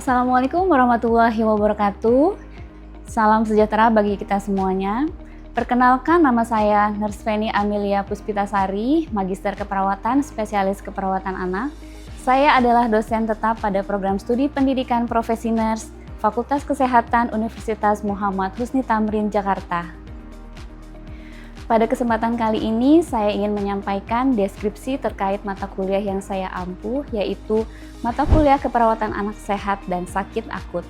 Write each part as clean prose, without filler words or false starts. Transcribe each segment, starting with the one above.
Assalamualaikum warahmatullahi wabarakatuh. Salam sejahtera bagi kita semuanya. Perkenalkan, nama saya Nurse Feni Amelia Puspitasari, Magister Keperawatan, Spesialis Keperawatan Anak. Saya adalah dosen tetap pada program studi pendidikan profesi nurse, Fakultas Kesehatan Universitas Muhammad Husni Tamrin, Jakarta. Pada kesempatan kali ini, saya ingin menyampaikan deskripsi terkait mata kuliah yang saya ampuh, yaitu mata kuliah keperawatan anak sehat dan sakit akut.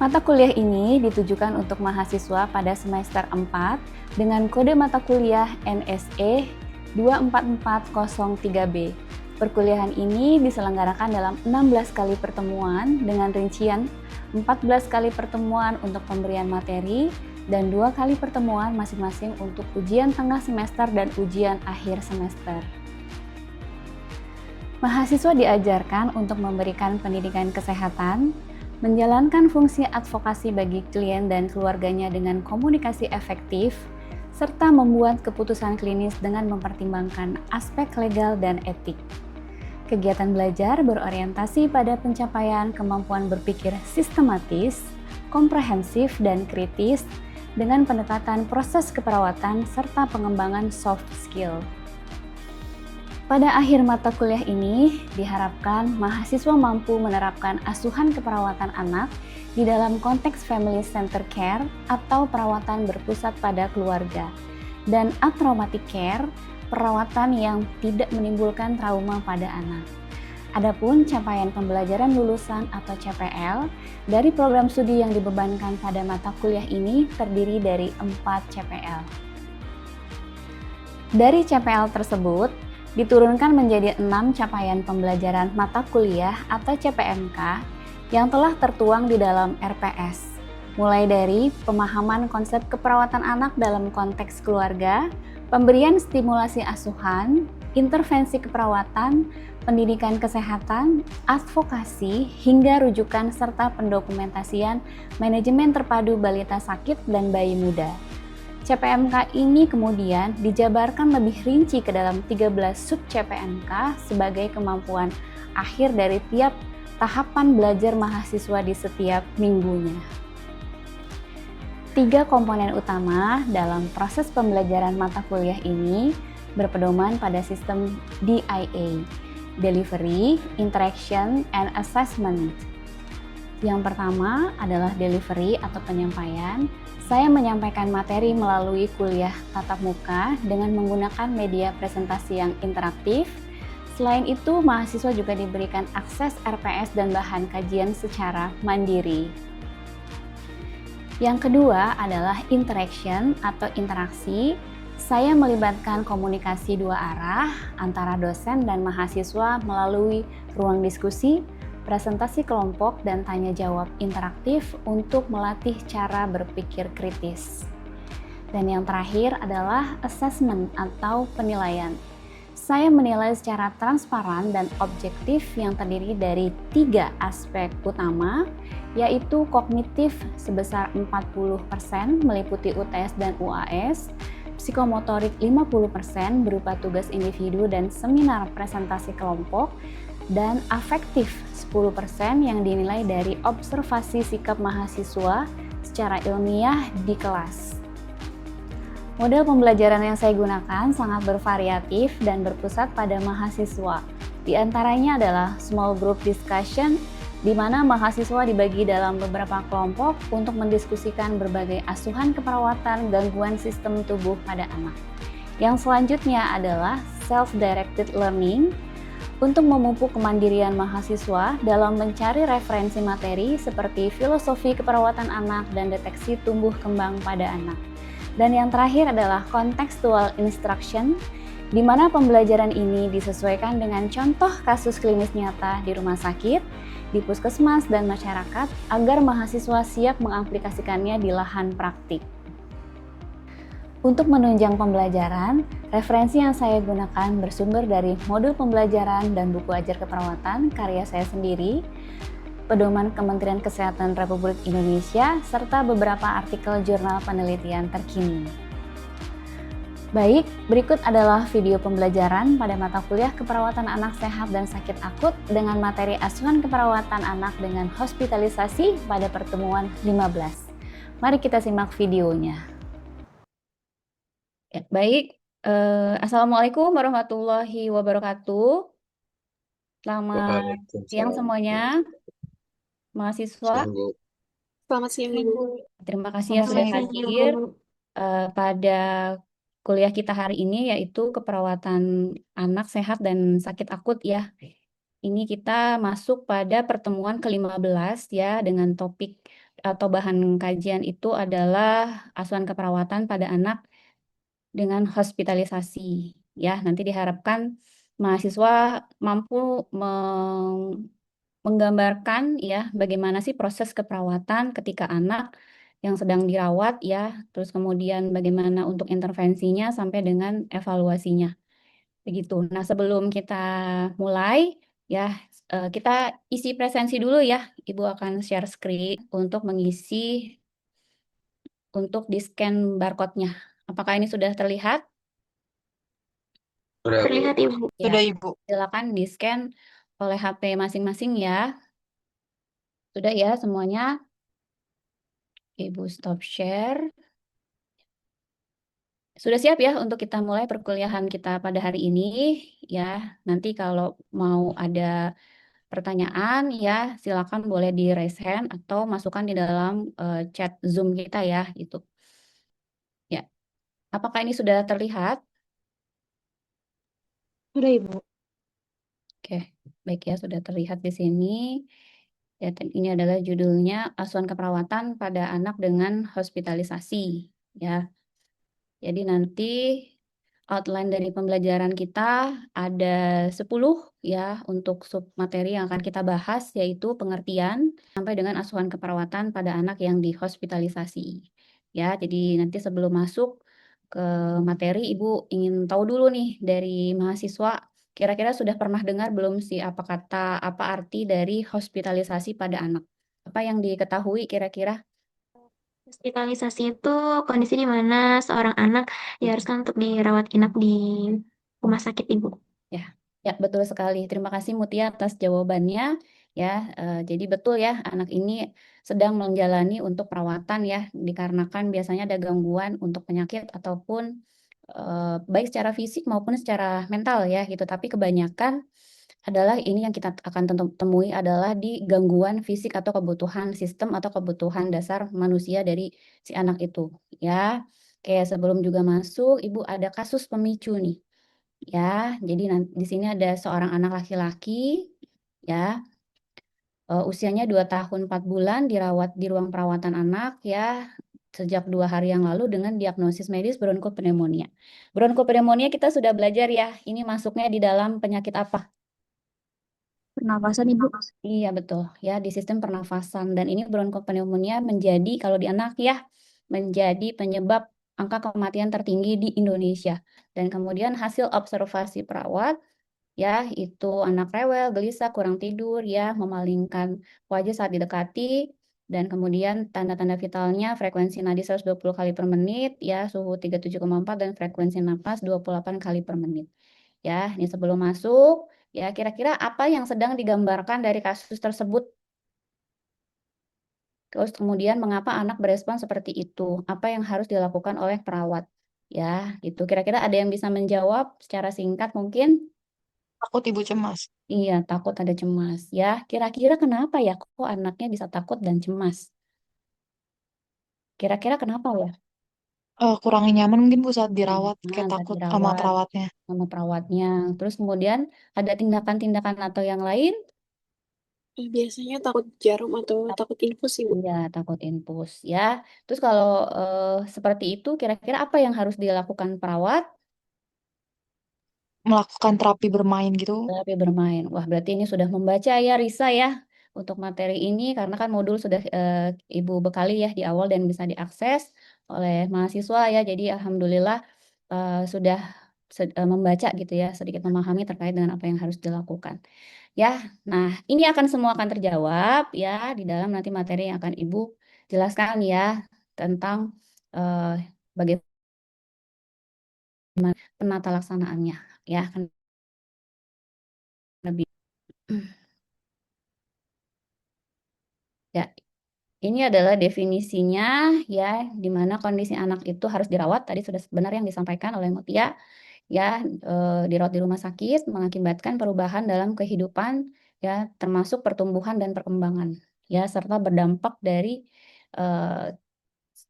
Mata kuliah ini ditujukan untuk mahasiswa pada semester 4 dengan kode mata kuliah NSE 24403B. Perkuliahan ini diselenggarakan dalam 16 kali pertemuan dengan rincian 14 kali pertemuan untuk pemberian materi dan 2 kali pertemuan masing-masing untuk ujian tengah semester dan ujian akhir semester. Mahasiswa diajarkan untuk memberikan pendidikan kesehatan, menjalankan fungsi advokasi bagi klien dan keluarganya dengan komunikasi efektif, serta membuat keputusan klinis dengan mempertimbangkan aspek legal dan etik. Kegiatan belajar berorientasi pada pencapaian kemampuan berpikir sistematis, komprehensif, dan kritis dengan pendekatan proses keperawatan serta pengembangan soft skill. Pada akhir mata kuliah ini, diharapkan mahasiswa mampu menerapkan asuhan keperawatan anak di dalam konteks family center care atau perawatan berpusat pada keluarga, dan atraumatic care, perawatan yang tidak menimbulkan trauma pada anak. Adapun capaian pembelajaran lulusan atau CPL dari program studi yang dibebankan pada mata kuliah ini terdiri dari 4 CPL. Dari CPL tersebut, diturunkan menjadi 6 capaian pembelajaran mata kuliah atau CPMK yang telah tertuang di dalam RPS, mulai dari pemahaman konsep keperawatan anak dalam konteks keluarga, pemberian stimulasi asuhan, intervensi keperawatan, pendidikan kesehatan, advokasi, hingga rujukan serta pendokumentasian manajemen terpadu balita sakit dan bayi muda. CPMK ini kemudian dijabarkan lebih rinci ke dalam 13 sub CPMK sebagai kemampuan akhir dari tiap tahapan belajar mahasiswa di setiap minggunya. 3 komponen utama dalam proses pembelajaran mata kuliah ini berpedoman pada sistem DIA, Delivery, Interaction, and Assessment. Yang pertama adalah delivery atau penyampaian. Saya menyampaikan materi melalui kuliah tatap muka dengan menggunakan media presentasi yang interaktif. Selain itu, mahasiswa juga diberikan akses RPS dan bahan kajian secara mandiri. Yang kedua adalah interaction atau interaksi. Saya melibatkan komunikasi 2 arah antara dosen dan mahasiswa melalui ruang diskusi, presentasi kelompok, dan tanya jawab interaktif untuk melatih cara berpikir kritis. Dan yang terakhir adalah assessment atau penilaian. Saya menilai secara transparan dan objektif yang terdiri dari 3 aspek utama, yaitu kognitif sebesar 40% meliputi UTS dan UAS, psikomotorik 50% berupa tugas individu dan seminar presentasi kelompok, dan afektif 10% yang dinilai dari observasi sikap mahasiswa secara ilmiah di kelas. Model pembelajaran yang saya gunakan sangat bervariatif dan berpusat pada mahasiswa. Di antaranya adalah small group discussion, di mana mahasiswa dibagi dalam beberapa kelompok untuk mendiskusikan berbagai asuhan keperawatan gangguan sistem tubuh pada anak. Yang selanjutnya adalah self-directed learning, untuk memupuk kemandirian mahasiswa dalam mencari referensi materi seperti filosofi keperawatan anak dan deteksi tumbuh kembang pada anak. Dan yang terakhir adalah contextual instruction, di mana pembelajaran ini disesuaikan dengan contoh kasus klinis nyata di rumah sakit, di puskesmas, dan masyarakat agar mahasiswa siap mengaplikasikannya di lahan praktik. Untuk menunjang pembelajaran, referensi yang saya gunakan bersumber dari modul pembelajaran dan buku ajar keperawatan karya saya sendiri, pedoman Kementerian Kesehatan Republik Indonesia, serta beberapa artikel jurnal penelitian terkini. Baik, berikut adalah video pembelajaran pada mata kuliah keperawatan anak sehat dan sakit akut dengan materi asuhan keperawatan anak dengan hospitalisasi pada pertemuan 15. Mari kita simak videonya. Ya, baik, Assalamualaikum warahmatullahi wabarakatuh. Selamat siang Waalaikumsalam. semuanya, mahasiswa. Siang, Bu. Selamat siang, Ibu. Terima kasih ya Selamat sudah siang, hadir pada kuliah kita hari ini, yaitu keperawatan anak sehat dan sakit akut ya. Ini kita masuk pada pertemuan ke-15 ya, dengan topik atau bahan kajian itu adalah asuhan keperawatan pada anak dengan hospitalisasi. Ya, nanti diharapkan mahasiswa mampu menggambarkan ya bagaimana sih proses keperawatan ketika anak yang sedang dirawat ya, terus kemudian bagaimana untuk intervensinya sampai dengan evaluasinya. Begitu. Nah, sebelum kita mulai ya, kita isi presensi dulu ya. Ibu akan share screen untuk mengisi untuk di-scan barcode-nya. Apakah ini sudah terlihat? Sudah, Bu. Terlihat, Ibu. Ya, Sudah, Ibu. silakan di-scan oleh HP masing-masing ya. Sudah ya semuanya? Ibu stop share. Sudah siap ya untuk kita mulai perkuliahan kita pada hari ini ya. Nanti kalau mau ada pertanyaan ya silakan boleh di raise hand atau masukkan di dalam chat Zoom kita ya gitu. Ya. Apakah ini sudah terlihat? Sudah, Ibu. Oke, baik ya sudah terlihat di sini. Ya, ini adalah judulnya asuhan keperawatan pada anak dengan hospitalisasi ya. Jadi nanti outline dari pembelajaran kita ada 10 ya untuk sub materi yang akan kita bahas yaitu pengertian sampai dengan asuhan keperawatan pada anak yang dihospitalisasi. Ya, jadi nanti sebelum masuk ke materi Ibu ingin tahu dulu nih dari mahasiswa kira-kira sudah pernah dengar belum sih apa kata apa arti dari hospitalisasi pada anak? Apa yang diketahui kira-kira? Hospitalisasi itu kondisi di mana seorang anak diharuskan untuk dirawat inap di rumah sakit, Ibu. Ya, ya betul sekali. Terima kasih Mutia atas jawabannya. Ya, jadi betul ya anak ini sedang menjalani untuk perawatan ya, dikarenakan biasanya ada gangguan untuk penyakit ataupun baik secara fisik maupun secara mental ya gitu. Tapi kebanyakan adalah ini yang kita akan temui adalah di gangguan fisik atau kebutuhan sistem atau kebutuhan dasar manusia dari si anak itu ya. Kayak sebelum juga masuk, Ibu ada kasus pemicu nih. Ya, jadi di sini ada seorang anak laki-laki, ya, usianya 2 tahun 4 bulan dirawat di ruang perawatan anak, ya, sejak 2 hari yang lalu dengan diagnosis medis bronkopneumonia. Bronkopneumonia kita sudah belajar ya, ini masuknya di dalam penyakit apa? Pernapasan, Ibu. Iya betul ya di sistem pernafasan dan ini bronkopneumonia menjadi kalau di anak ya menjadi penyebab angka kematian tertinggi di Indonesia. Dan kemudian hasil observasi perawat ya itu anak rewel, gelisah, kurang tidur ya, memalingkan wajah saat didekati dan kemudian tanda-tanda vitalnya frekuensi nadi 120 kali per menit ya, suhu 37,4 dan frekuensi napas 28 kali per menit. Ya, ini sebelum masuk ya kira-kira apa yang sedang digambarkan dari kasus tersebut? Terus kemudian mengapa anak berespon seperti itu? Apa yang harus dilakukan oleh perawat? Ya, itu kira-kira ada yang bisa menjawab secara singkat mungkin? Takut, Ibu, cemas. Iya, takut ada cemas. Ya, kira-kira kenapa ya kok anaknya bisa takut dan cemas? Kira-kira kenapa ya? Kurang nyaman mungkin, Bu, saat Kurang dirawat. nyaman Kayak saat takut sama dirawat perawatnya. sama perawatnya. Terus kemudian ada tindakan-tindakan atau yang lain? Biasanya takut jarum atau Tak- takut infus, Ibu. Iya, takut infus ya. Terus kalau seperti itu, kira-kira apa yang harus dilakukan perawat? Melakukan terapi bermain gitu. Terapi bermain. Wah, berarti ini sudah membaca ya Risa ya untuk materi ini karena kan modul sudah Ibu bekali ya di awal dan bisa diakses oleh mahasiswa ya. Jadi alhamdulillah sudah membaca gitu ya, sedikit memahami terkait dengan apa yang harus dilakukan. Ya, nah ini akan semua akan terjawab ya di dalam nanti materi yang akan Ibu jelaskan ya tentang bagaimana penata laksanaannya ya kan lebih ya. Ini adalah definisinya ya, di mana kondisi anak itu harus dirawat. Tadi sudah benar yang disampaikan oleh Mutia ya, dirawat di rumah sakit mengakibatkan perubahan dalam kehidupan ya, termasuk pertumbuhan dan perkembangan ya, serta berdampak dari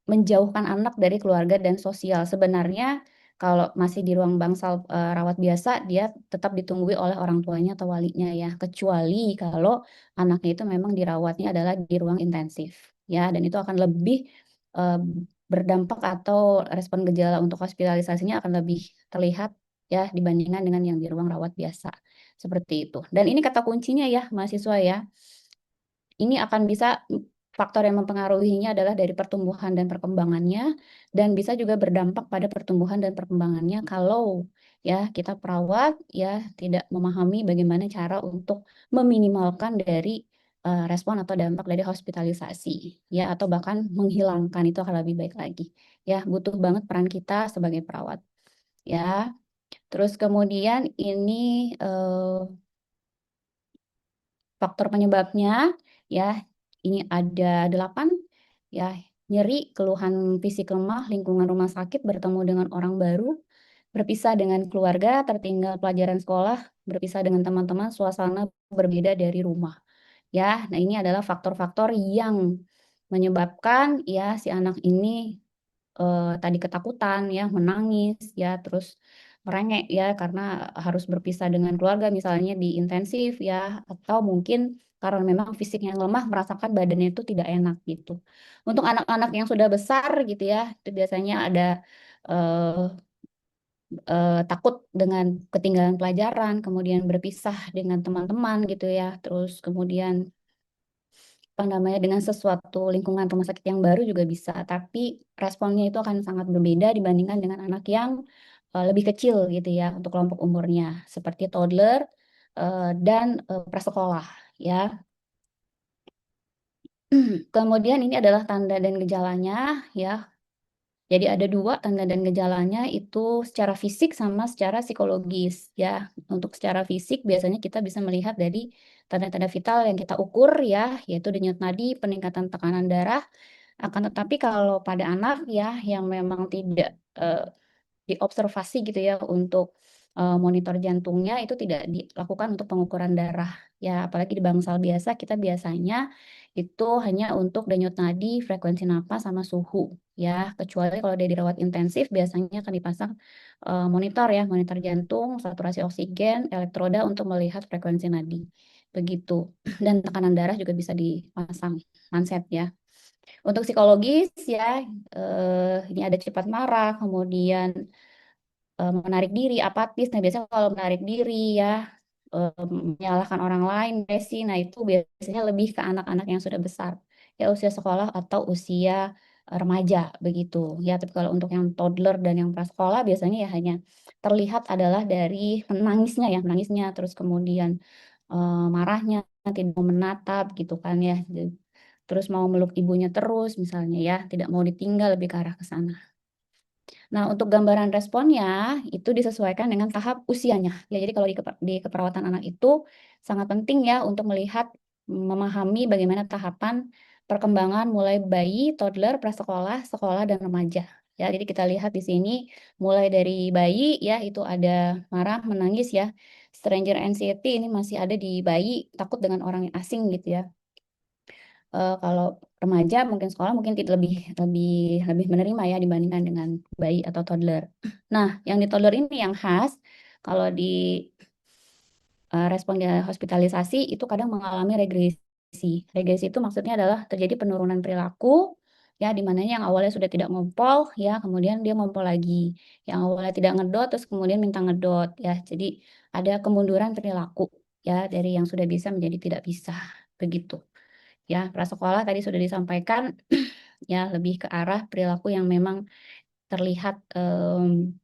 menjauhkan anak dari keluarga dan sosial. Sebenarnya kalau masih di ruang bangsal rawat biasa, dia tetap ditunggui oleh orang tuanya atau walinya ya, kecuali kalau anaknya itu memang dirawatnya adalah di ruang intensif ya, dan itu akan lebih eh, berdampak atau respon gejala untuk hospitalisasinya akan lebih terlihat ya dibandingkan dengan yang di ruang rawat biasa. Seperti itu. Dan ini kata kuncinya ya mahasiswa ya. Ini akan bisa faktor yang mempengaruhinya adalah dari pertumbuhan dan perkembangannya, dan bisa juga berdampak pada pertumbuhan dan perkembangannya kalau ya kita perawat ya tidak memahami bagaimana cara untuk meminimalkan dari respon atau dampak dari hospitalisasi ya, atau bahkan menghilangkan, itu akan lebih baik lagi ya. Butuh banget peran kita sebagai perawat ya. Terus kemudian ini faktor penyebabnya ya, ini ada 8 ya. Nyeri, keluhan fisik lemah, lingkungan rumah sakit, bertemu dengan orang baru, berpisah dengan keluarga, tertinggal pelajaran sekolah, berpisah dengan teman-teman, suasana berbeda dari rumah. Ya, nah ini adalah faktor-faktor yang menyebabkan ya si anak ini tadi ketakutan ya, menangis ya, terus merengek ya karena harus berpisah dengan keluarga misalnya di intensif ya, atau mungkin karena memang fisiknya yang lemah merasakan badannya itu tidak enak gitu. Untuk anak-anak yang sudah besar gitu ya, itu biasanya ada eh, takut dengan ketinggalan pelajaran, kemudian berpisah dengan teman-teman gitu ya, terus kemudian apa namanya, dengan sesuatu lingkungan rumah sakit yang baru juga bisa, tapi responnya itu akan sangat berbeda dibandingkan dengan anak yang lebih kecil gitu ya untuk kelompok umurnya, seperti toddler dan prasekolah ya. Kemudian ini adalah tanda dan gejalanya ya. Jadi ada 2 tanda dan gejalanya, itu secara fisik sama secara psikologis ya. Untuk secara fisik biasanya kita bisa melihat dari tanda-tanda vital yang kita ukur ya, yaitu denyut nadi, peningkatan tekanan darah. Akan tetapi kalau pada anak ya yang memang tidak diobservasi gitu ya untuk monitor jantungnya, itu tidak dilakukan untuk pengukuran darah ya, apalagi di bangsal biasa kita biasanya itu hanya untuk denyut nadi, frekuensi napas sama suhu ya, kecuali kalau dia dirawat intensif biasanya akan dipasang monitor ya, monitor jantung, saturasi oksigen, elektroda untuk melihat frekuensi nadi begitu. Dan tekanan darah juga bisa dipasang manset ya. Untuk psikologis ya, ini ada cepat marah, kemudian menarik diri, apatis. Nah, biasanya kalau menarik diri ya, menyalahkan orang lain, depresi. Nah, itu biasanya lebih ke anak-anak yang sudah besar, ya usia sekolah atau usia remaja begitu. Ya, tapi kalau untuk yang toddler dan yang prasekolah biasanya ya hanya terlihat adalah dari menangisnya ya, menangisnya, terus kemudian marahnya, tidak mau menatap gitu kan ya. Terus mau meluk ibunya terus misalnya ya, tidak mau ditinggal, lebih ke arah ke sana. Nah, untuk gambaran responnya itu disesuaikan dengan tahap usianya. Ya, jadi kalau di keperawatan anak itu sangat penting ya untuk melihat, memahami bagaimana tahapan perkembangan mulai bayi, toddler, prasekolah, sekolah, dan remaja. Ya, jadi kita lihat di sini mulai dari bayi ya itu ada marah, menangis ya. Stranger anxiety ini masih ada di bayi, takut dengan orang yang asing gitu ya. Kalau remaja mungkin sekolah mungkin tidak lebih lebih lebih menerima ya dibandingkan dengan bayi atau toddler. Nah, yang di toddler ini yang khas kalau di respon dia hospitalisasi itu kadang mengalami regresi. Regresi itu maksudnya adalah terjadi penurunan perilaku ya, di mana yang awalnya sudah tidak ngompol ya kemudian dia ngompol lagi. Yang awalnya tidak ngedot terus kemudian minta ngedot ya. Jadi ada kemunduran perilaku ya dari yang sudah bisa menjadi tidak bisa begitu. Ya, prasekolah tadi sudah disampaikan ya lebih ke arah perilaku yang memang terlihat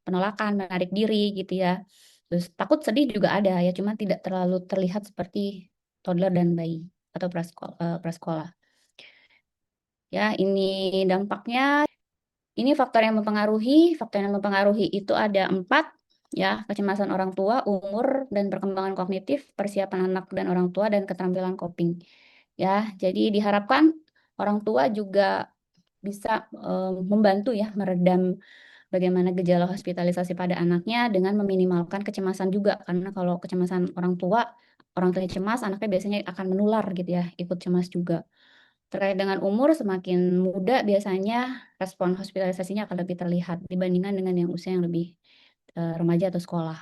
penolakan, menarik diri gitu ya. Terus takut, sedih juga ada ya, cuma tidak terlalu terlihat seperti toddler dan bayi atau prasekolah. Ya, ini dampaknya Ini faktor yang mempengaruhi itu ada 4, ya, kecemasan orang tua, umur dan perkembangan kognitif, persiapan anak dan orang tua, dan keterampilan coping. Ya, jadi diharapkan orang tua juga bisa membantu ya meredam bagaimana gejala hospitalisasi pada anaknya dengan meminimalkan kecemasan juga, karena kalau kecemasan orang tua cemas, anaknya biasanya akan menular gitu ya, ikut cemas juga. Terkait dengan umur, semakin muda biasanya respon hospitalisasinya akan lebih terlihat dibandingkan dengan yang usia yang lebih remaja atau sekolah.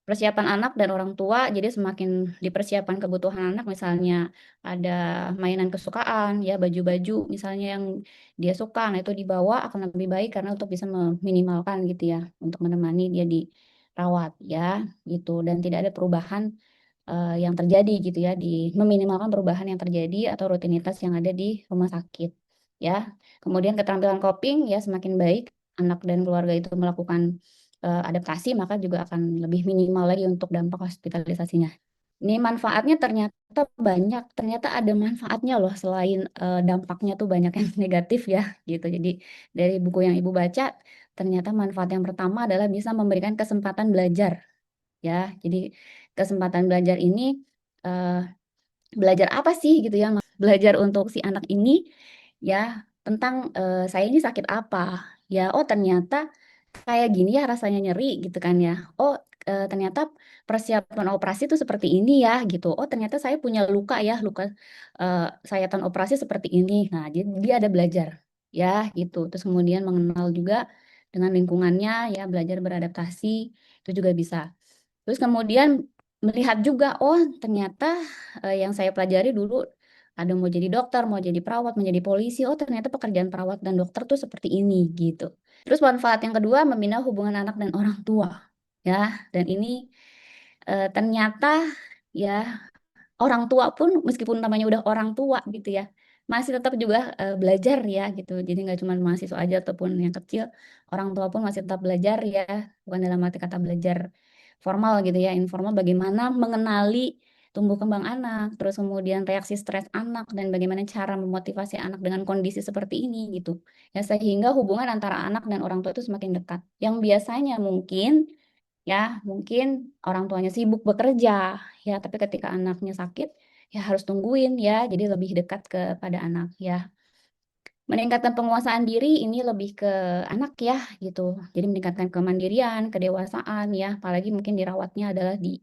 Persiapan anak dan orang tua, jadi semakin dipersiapkan kebutuhan anak, misalnya ada mainan kesukaan, ya baju-baju misalnya yang dia suka, nah itu dibawa akan lebih baik karena untuk bisa meminimalkan gitu ya, untuk menemani dia dirawat ya gitu, dan tidak ada perubahan yang terjadi gitu ya, meminimalkan perubahan yang terjadi atau rutinitas yang ada di rumah sakit ya. Kemudian keterampilan coping ya semakin baik anak dan keluarga itu melakukan adaptasi, maka juga akan lebih minimal lagi untuk dampak hospitalisasinya. Ini manfaatnya ternyata banyak, ternyata ada manfaatnya loh selain dampaknya tuh banyak yang negatif ya gitu. Jadi dari buku yang Ibu baca, ternyata manfaat yang pertama adalah bisa memberikan kesempatan belajar ya. Jadi kesempatan belajar ini belajar apa sih gitu ya? Belajar untuk si anak ini ya tentang saya ini sakit apa? Ya, oh ternyata kayak gini ya rasanya nyeri gitu kan ya. Oh ternyata persiapan operasi itu seperti ini ya gitu. Oh ternyata saya punya luka ya, luka sayatan operasi seperti ini. Nah, jadi dia ada belajar ya gitu. Terus kemudian mengenal juga dengan lingkungannya ya, belajar beradaptasi itu juga bisa. Terus kemudian melihat juga, oh ternyata yang saya pelajari dulu ada mau jadi dokter, mau jadi perawat, menjadi polisi, oh ternyata pekerjaan perawat dan dokter tuh seperti ini gitu. Terus manfaat yang kedua, membina hubungan anak dan orang tua. Ya, dan ini ternyata ya orang tua pun meskipun namanya udah orang tua gitu ya, masih tetap juga belajar ya gitu. Jadi nggak cuma mahasiswa aja ataupun yang kecil, orang tua pun masih tetap belajar ya, bukan dalam arti kata belajar formal gitu ya, informal bagaimana mengenali tumbuh kembang anak, terus kemudian reaksi stres anak dan bagaimana cara memotivasi anak dengan kondisi seperti ini gitu. Ya sehingga hubungan antara anak dan orang tua itu semakin dekat. Yang biasanya mungkin orang tuanya sibuk bekerja ya, tapi ketika anaknya sakit ya harus tungguin ya, jadi lebih dekat kepada anak ya. Meningkatkan penguasaan diri ini lebih ke anak ya gitu, jadi meningkatkan kemandirian, kedewasaan ya, apalagi mungkin dirawatnya adalah di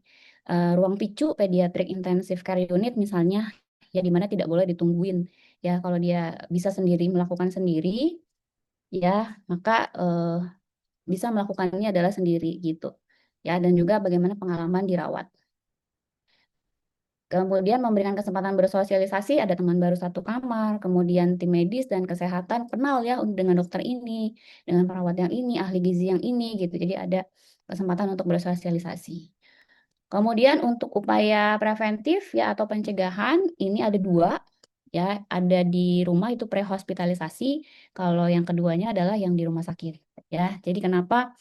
ruang PICU, Pediatric Intensive Care Unit misalnya, ya di mana tidak boleh ditungguin ya. Kalau dia bisa sendiri melakukan sendiri ya, maka bisa melakukannya adalah sendiri gitu ya, dan juga bagaimana pengalaman dirawat. Kemudian memberikan kesempatan bersosialisasi, ada teman baru satu kamar, kemudian tim medis dan kesehatan kenal ya dengan dokter ini, dengan perawat yang ini, ahli gizi yang ini gitu. Jadi ada kesempatan untuk bersosialisasi. Kemudian untuk upaya preventif ya atau pencegahan ini ada 2 ya, ada di rumah itu prehospitalisasi, kalau yang keduanya adalah yang di rumah sakit ya. Jadi kenapa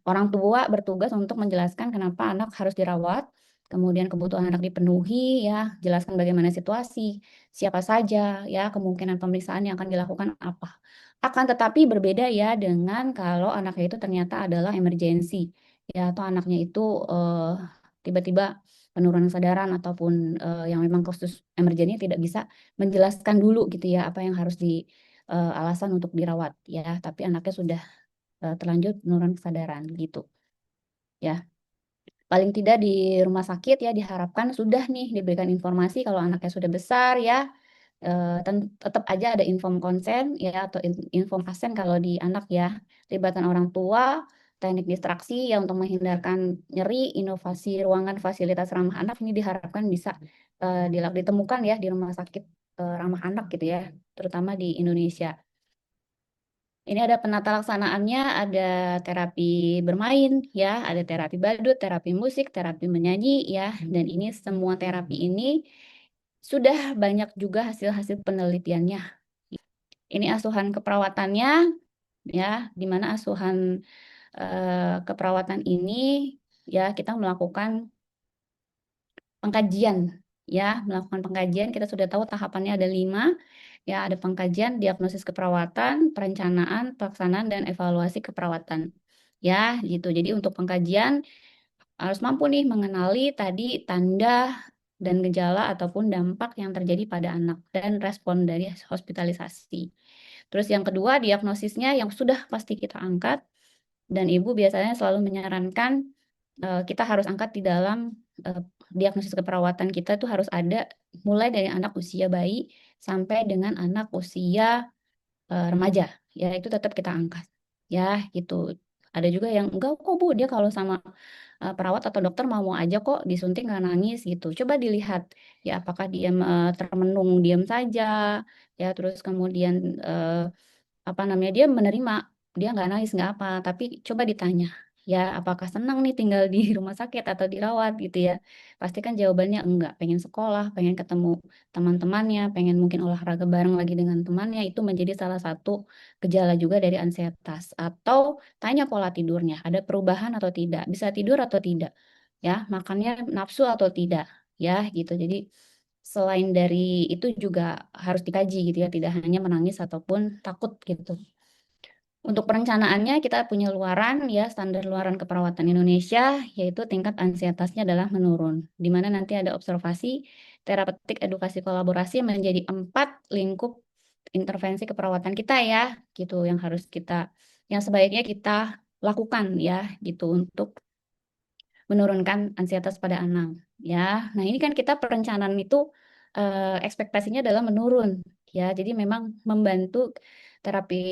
orang tua bertugas untuk menjelaskan kenapa anak harus dirawat, kemudian kebutuhan anak dipenuhi ya, jelaskan bagaimana situasi, siapa saja ya, kemungkinan pemeriksaan yang akan dilakukan apa. Akan tetapi berbeda ya dengan kalau anaknya itu ternyata adalah emergensi ya, atau anaknya itu tiba-tiba penurunan kesadaran ataupun yang memang khusus emergensi tidak bisa menjelaskan dulu gitu ya apa yang harus alasan untuk dirawat ya, tapi anaknya sudah terlanjur penurunan kesadaran gitu ya. Paling tidak di rumah sakit ya diharapkan sudah nih diberikan informasi kalau anaknya sudah besar ya, tetap aja ada inform konsen ya atau inform pasen kalau di anak ya. Libatkan orang tua, teknik distraksi ya untuk menghindarkan nyeri, inovasi ruangan fasilitas ramah anak ini diharapkan bisa ditemukan ya di rumah sakit ramah anak gitu ya, terutama di Indonesia. Ini ada penata laksanaannya, ada terapi bermain ya, ada terapi badut, terapi musik, terapi menyanyi ya, dan ini semua terapi ini sudah banyak juga hasil-hasil penelitiannya. Ini asuhan keperawatannya ya, di mana asuhan keperawatan ini ya kita melakukan pengkajian ya, melakukan pengkajian. Kita sudah tahu tahapannya ada 5. Ya, ada pengkajian, diagnosis keperawatan, perencanaan, pelaksanaan, dan evaluasi keperawatan. Ya, gitu. Jadi untuk pengkajian harus mampu nih mengenali tadi tanda dan gejala ataupun dampak yang terjadi pada anak dan respon dari hospitalisasi. Terus yang kedua, diagnosisnya yang sudah pasti kita angkat, dan ibu biasanya selalu menyarankan kita harus angkat di dalam diagnosis keperawatan kita tuh harus ada mulai dari anak usia bayi sampai dengan anak usia remaja, ya itu tetap kita angkat, ya gitu. Ada juga yang enggak kok Bu, dia kalau sama perawat atau dokter mau aja kok disuntik nggak nangis gitu. Coba dilihat ya apakah dia termenung diam saja, ya terus kemudian apa namanya dia menerima, dia nggak nangis nggak apa, tapi coba ditanya ya apakah senang nih tinggal di rumah sakit atau dirawat gitu ya. Pasti kan jawabannya enggak, pengen sekolah, pengen ketemu teman-temannya, pengen mungkin olahraga bareng lagi dengan temannya, itu menjadi salah satu gejala juga dari ansietas. Atau tanya pola tidurnya, ada perubahan atau tidak, bisa tidur atau tidak, ya makannya nafsu atau tidak, ya gitu. Jadi selain dari itu juga harus dikaji gitu ya, tidak hanya menangis ataupun takut gitu. Untuk perencanaannya kita punya luaran ya, standar luaran keperawatan Indonesia, yaitu tingkat ansietasnya adalah menurun, di mana nanti ada observasi, terapeutik, edukasi, kolaborasi menjadi 4 lingkup intervensi keperawatan kita ya, gitu yang sebaiknya kita lakukan ya, gitu untuk menurunkan ansietas pada anak ya. Nah, ini kan kita perencanaan itu ekspektasinya adalah menurun ya. Jadi memang membantu terapi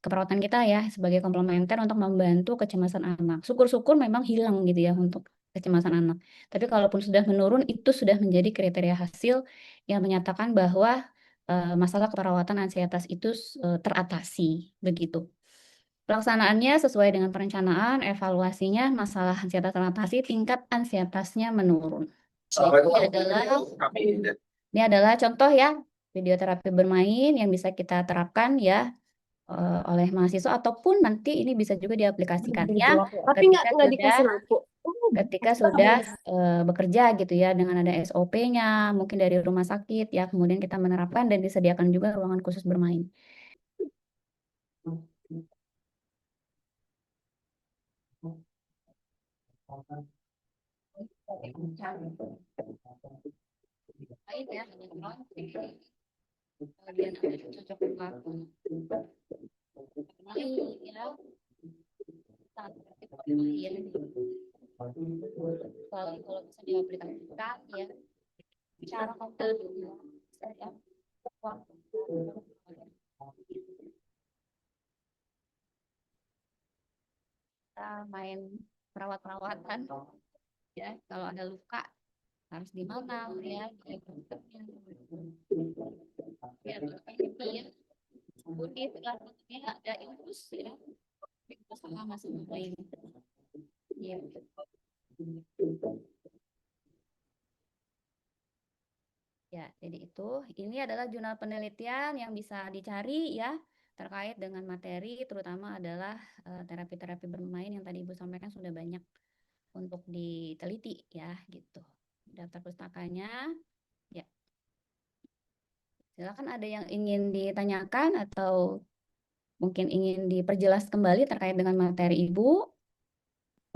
keperawatan kita ya sebagai komplementer untuk membantu kecemasan anak. Syukur-syukur memang hilang gitu ya untuk kecemasan anak. Tapi kalaupun sudah menurun itu sudah menjadi kriteria hasil yang menyatakan bahwa masalah keperawatan ansietas itu teratasi begitu. Pelaksanaannya sesuai dengan perencanaan, evaluasinya masalah ansietas teratasi, tingkat ansietasnya menurun. Ini adalah contoh ya video terapi bermain yang bisa kita terapkan ya oleh mahasiswa ataupun nanti ini bisa juga diaplikasikannya Tapi dikasih lampu. ketika sudah bekerja gitu ya dengan ada SOP-nya mungkin dari rumah sakit ya kemudian kita menerapkan dan disediakan juga ruangan khusus bermain. Baik ya, bagian cocok buka ya sangat efektif bermain kalau bisa diaplikasikan ya cara konten ya waktu kita main perawat-perawatan ya kalau ada luka harus di mana ya ya ya kemudian selanjutnya ada infus ya infus sama lain ya ya jadi ini adalah jurnal penelitian yang bisa dicari ya terkait dengan materi terutama adalah terapi-terapi bermain yang tadi Ibu sampaikan sudah banyak untuk diteliti ya gitu. Daftar pustakanya ya. Silakan ada yang ingin ditanyakan atau mungkin ingin diperjelas kembali terkait dengan materi Ibu.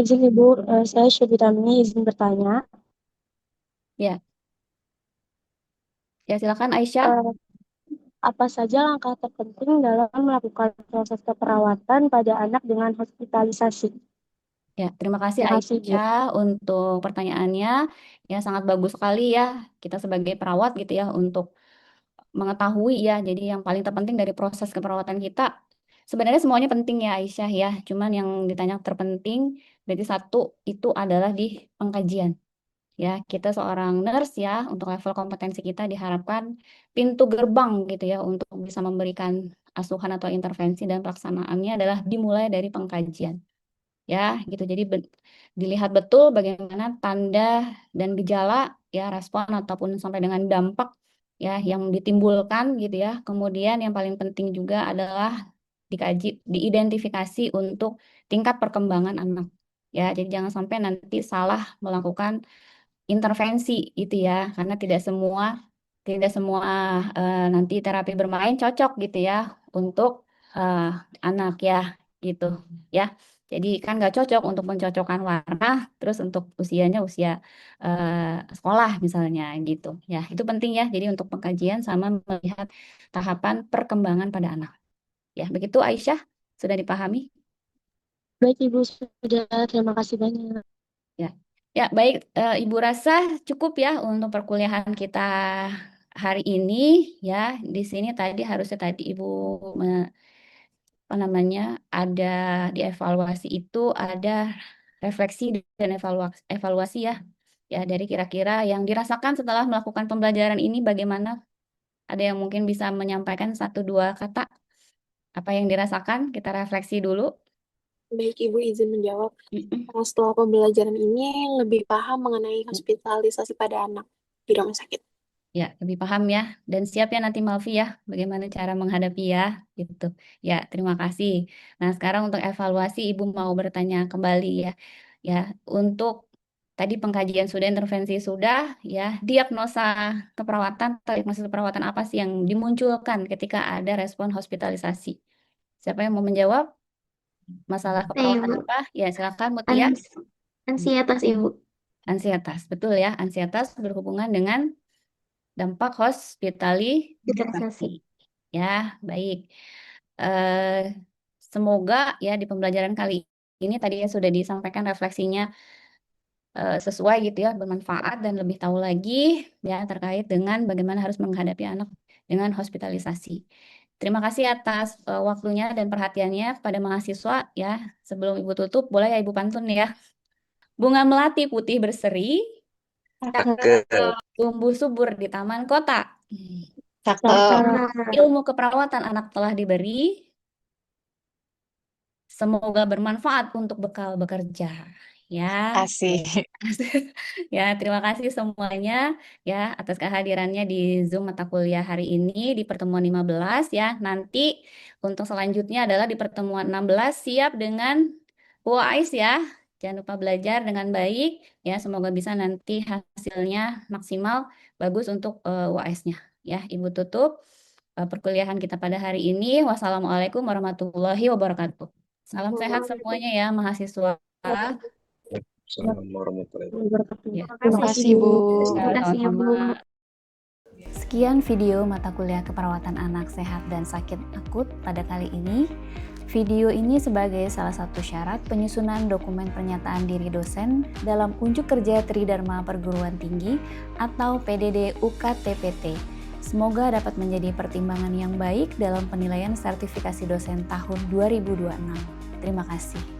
Izin Ibu, saya Syubitamini izin bertanya. Ya. Ya silakan Aisyah. Apa saja langkah terpenting dalam melakukan proses keperawatan pada anak dengan hospitalisasi? Ya, terima kasih Terima kasih, Bu. Aisyah untuk pertanyaannya. Ya, sangat bagus sekali ya kita sebagai perawat gitu ya untuk mengetahui ya. Jadi yang paling terpenting dari proses keperawatan kita sebenarnya semuanya penting ya Aisyah ya. Cuman yang ditanya terpenting berarti satu itu adalah di pengkajian. Ya, kita seorang nurse ya untuk level kompetensi kita diharapkan pintu gerbang gitu ya untuk bisa memberikan asuhan atau intervensi dan pelaksanaannya adalah dimulai dari pengkajian. Ya, gitu. Jadi dilihat betul bagaimana tanda dan gejala ya respon ataupun sampai dengan dampak ya yang ditimbulkan gitu ya. Kemudian yang paling penting juga adalah dikaji, diidentifikasi untuk tingkat perkembangan anak. Ya, jadi jangan sampai nanti salah melakukan intervensi itu ya, karena tidak semua tidak semua nanti terapi bermain cocok gitu ya untuk anak ya gitu ya. Jadi kan nggak cocok untuk pencocokkan warna, terus untuk usianya usia sekolah misalnya gitu ya. Itu penting ya. Jadi untuk pengkajian sama melihat tahapan perkembangan pada anak. Ya, begitu Aisyah, sudah dipahami? Baik Ibu, sudah. Terima kasih banyak. Ya, ya baik. Ibu rasa cukup ya untuk perkuliahan kita hari ini ya. Di sini harusnya Ibu apa namanya ada di evaluasi itu ada refleksi dan evaluasi ya. Ya dari kira-kira yang dirasakan setelah melakukan pembelajaran ini bagaimana? Ada yang mungkin bisa menyampaikan 1-2 kata apa yang dirasakan? Kita refleksi dulu. Baik, Ibu izin menjawab. Mm-mm. Karena setelah pembelajaran ini lebih paham mengenai hospitalisasi pada anak di rumah sakit. Ya, lebih paham ya. Dan siap ya nanti Malvi ya, bagaimana cara menghadapi ya, gitu. Ya, terima kasih. Nah, sekarang untuk evaluasi, Ibu mau bertanya kembali ya. Ya, untuk tadi pengkajian sudah, intervensi sudah, ya, diagnosis keperawatan apa sih yang dimunculkan ketika ada respon hospitalisasi? Siapa yang mau menjawab? Masalah keperawatan Ibu. apa? Ya, silakan Mutia. Ansietas, Ibu. Ansietas, betul ya. Ansietas berhubungan dengan dampak hospitalisasi. Ya, baik. Semoga ya di pembelajaran kali ini tadi ya sudah disampaikan refleksinya sesuai gitu ya, bermanfaat dan lebih tahu lagi ya terkait dengan bagaimana harus menghadapi anak dengan hospitalisasi. Terima kasih atas waktunya dan perhatiannya pada mahasiswa ya. Sebelum Ibu tutup, boleh ya Ibu pantun ya. Bunga melati putih berseri, tumbuh subur di taman kota. Ilmu keperawatan anak telah diberi, semoga bermanfaat untuk bekal bekerja. Ya, Asik. ya terima kasih semuanya ya atas kehadirannya di Zoom mata kuliah hari ini di pertemuan 15 ya. Nanti untuk selanjutnya adalah di pertemuan 16 siap dengan UAS ya. Jangan lupa belajar dengan baik ya. Semoga bisa nanti hasilnya maksimal bagus untuk UAS-nya. Ya, Ibu tutup perkuliahan kita pada hari ini. Wassalamualaikum warahmatullahi wabarakatuh. Salam sehat semuanya ya mahasiswa. Assalamualaikum warahmatullahi wabarakatuh. Wabarakatuh. Ya, Terima kasih, Bu. Terima kasih, Ibu. sama-sama. Sekian video mata kuliah keperawatan anak sehat dan sakit akut pada kali ini. Video ini sebagai salah satu syarat penyusunan dokumen pernyataan diri dosen dalam unjuk kerja Tridharma Perguruan Tinggi atau PDD UKTPT. Semoga dapat menjadi pertimbangan yang baik dalam penilaian sertifikasi dosen tahun 2026. Terima kasih.